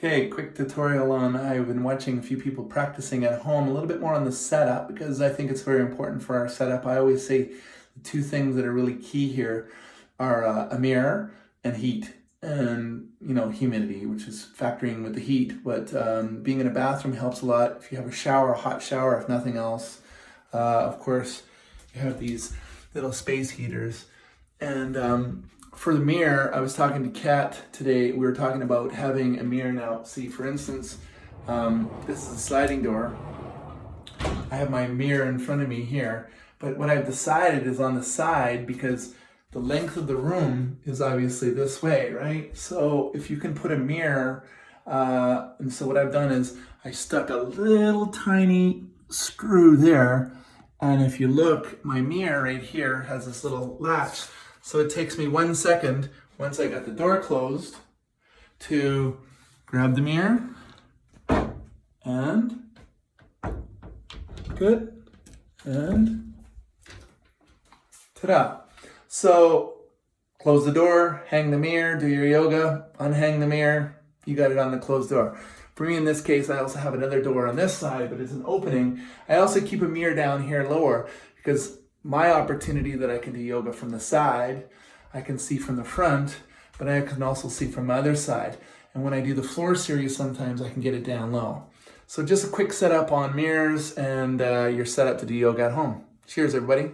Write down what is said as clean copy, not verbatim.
Okay, quick tutorial on, I've been watching a few people practicing at home, a little bit more on the setup because I think it's very important for our setup. I always say the two things that are really key here are a mirror and heat, and humidity, which is factoring with the heat, but being in a bathroom helps a lot. If you have a shower, a hot shower, if nothing else. Of course, you have these little space heaters. And for the mirror, I was talking to Kat today. We were talking about having a mirror now. See, for instance, this is a sliding door. I have my mirror in front of me here, but what I've decided is on the side, because the length of the room is obviously this way, right? So if you can put a mirror, and so what I've done is I stuck a little tiny screw there, and if you look, my mirror right here has this little latch. So it takes me 1 second, once I got the door closed, to grab the mirror, and good, and ta-da. So close the door, hang the mirror, do your yoga, unhang the mirror, you got it on the closed door. For me in this case, I also have another door on this side, but it's an opening. I also keep a mirror down here lower because my opportunity that I can do yoga from the side, I can see from the front, but I can also see from my other side. And when I do the floor series, sometimes I can get it down low. So just a quick setup on mirrors, and you're set up to do yoga at home. Cheers, everybody.